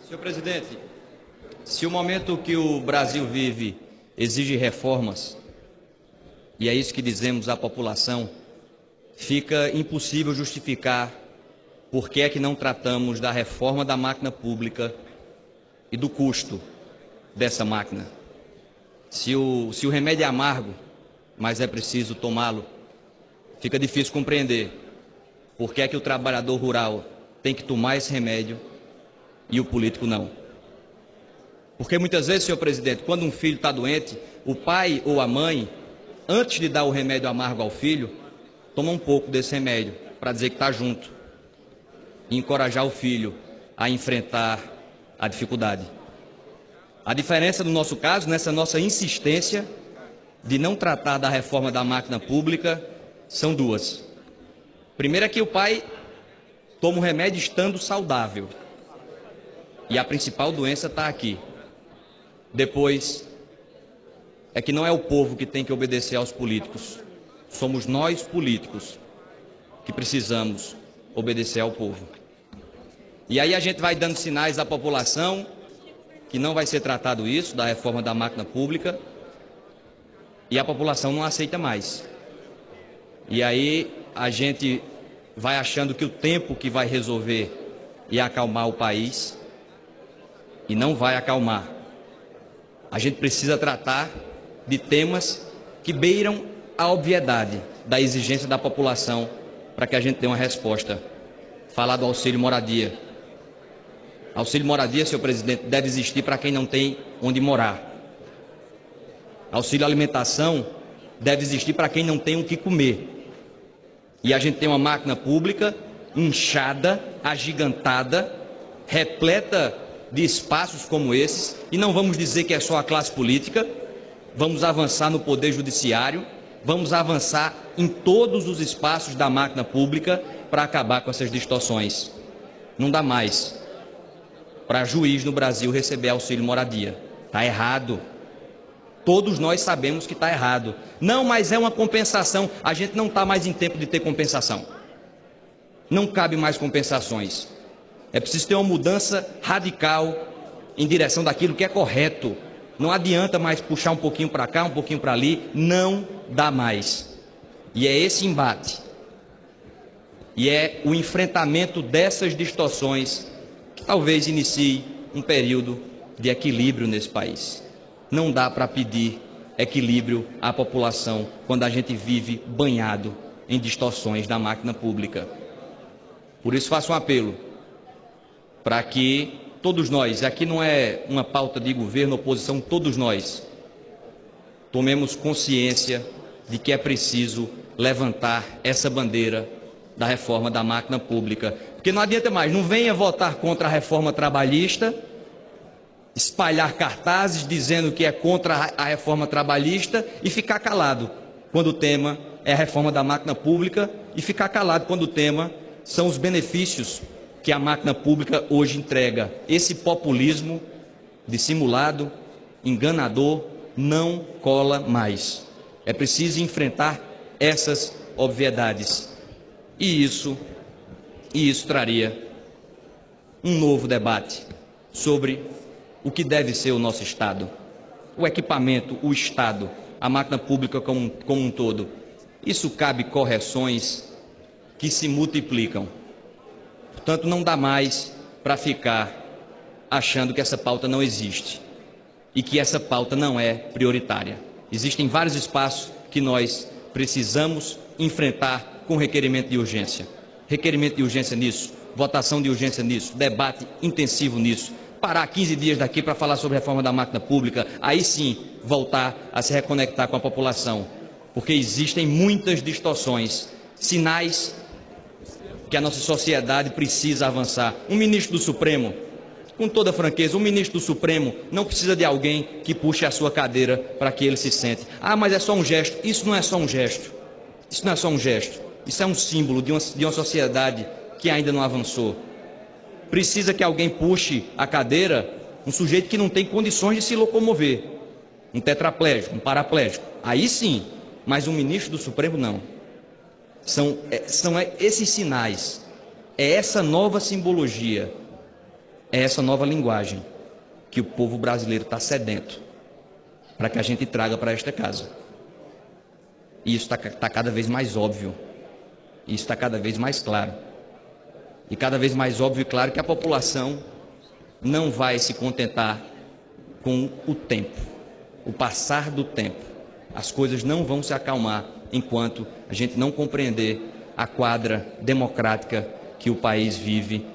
Senhor presidente, se o momento que o Brasil vive exige reformas, e é isso que dizemos à população, fica impossível justificar por que é que não tratamos da reforma da máquina pública e do custo dessa máquina. Se o remédio é amargo, mas é preciso tomá-lo, fica difícil compreender por que é que o trabalhador rural tem que tomar esse remédio e o político não. Porque muitas vezes, senhor presidente, quando um filho está doente, o pai ou a mãe, antes de dar o remédio amargo ao filho, toma um pouco desse remédio para dizer que está junto e encorajar o filho a enfrentar a dificuldade. A diferença no nosso caso, nessa nossa insistência de não tratar da reforma da máquina pública, são duas. Primeiro é que o pai toma o remédio estando saudável. E a principal doença está aqui. Depois, é que não é o povo que tem que obedecer aos políticos. Somos nós, políticos, que precisamos obedecer ao povo. E aí a gente vai dando sinais à população que não vai ser tratado isso, da reforma da máquina pública, e a população não aceita mais. E aí a gente vai achando que o tempo que vai resolver e acalmar o país, e não vai acalmar. A gente precisa tratar de temas que beiram a obviedade da exigência da população para que a gente dê uma resposta. Falar do auxílio moradia. Auxílio moradia, senhor presidente, deve existir para quem não tem onde morar. Auxílio alimentação deve existir para quem não tem o que comer. E a gente tem uma máquina pública inchada, agigantada, repleta de espaços como esses, e não vamos dizer que é só a classe política, vamos avançar no poder judiciário, vamos avançar em todos os espaços da máquina pública para acabar com essas distorções. Não dá mais para juiz no Brasil receber auxílio moradia. Está errado. Todos nós sabemos que está errado. Não, mas é uma compensação. A gente não está mais em tempo de ter compensação. Não cabe mais compensações. É preciso ter uma mudança radical em direção daquilo que é correto. Não adianta mais puxar um pouquinho para cá, um pouquinho para ali. Não dá mais. E é esse embate. E é o enfrentamento dessas distorções que talvez inicie um período de equilíbrio nesse país. Não dá para pedir equilíbrio à população quando a gente vive banhado em distorções da máquina pública. Por isso faço um apelo para que todos nós, aqui não é uma pauta de governo, oposição, todos nós tomemos consciência de que é preciso levantar essa bandeira da reforma da máquina pública. Porque não adianta mais, não venha votar contra a reforma trabalhista, espalhar cartazes dizendo que é contra a reforma trabalhista e ficar calado quando o tema é a reforma da máquina pública e ficar calado quando o tema são os benefícios que a máquina pública hoje entrega. Esse populismo dissimulado, enganador, não cola mais. É preciso enfrentar essas obviedades. E isso traria um novo debate sobre o que deve ser o nosso Estado. O equipamento, o Estado, a máquina pública como um todo. Isso cabe correções que se multiplicam. Portanto, não dá mais para ficar achando que essa pauta não existe e que essa pauta não é prioritária. Existem vários espaços que nós precisamos enfrentar com requerimento de urgência. Requerimento de urgência nisso, votação de urgência nisso, debate intensivo nisso. Parar 15 dias daqui para falar sobre a reforma da máquina pública, aí sim voltar a se reconectar com a população. Porque existem muitas distorções, sinais que a nossa sociedade precisa avançar. Um ministro do Supremo, com toda franqueza, um ministro do Supremo não precisa de alguém que puxe a sua cadeira para que ele se sente. Ah, mas é só um gesto. Isso não é só um gesto. Isso não é só um gesto. Isso é um símbolo de uma sociedade que ainda não avançou. Precisa que alguém puxe a cadeira, um sujeito que não tem condições de se locomover. Um tetraplégico, um paraplégico. Aí sim, mas um ministro do Supremo não. São esses sinais, é essa nova simbologia É essa nova linguagem que o povo brasileiro está sedento para que a gente traga para esta casa. E isso está cada vez mais óbvio. Isso está cada vez mais claro. E cada vez mais óbvio e claro que a população não vai se contentar com o tempo, o passar do tempo. As coisas não vão se acalmar enquanto a gente não compreender a quadra democrática que o país vive.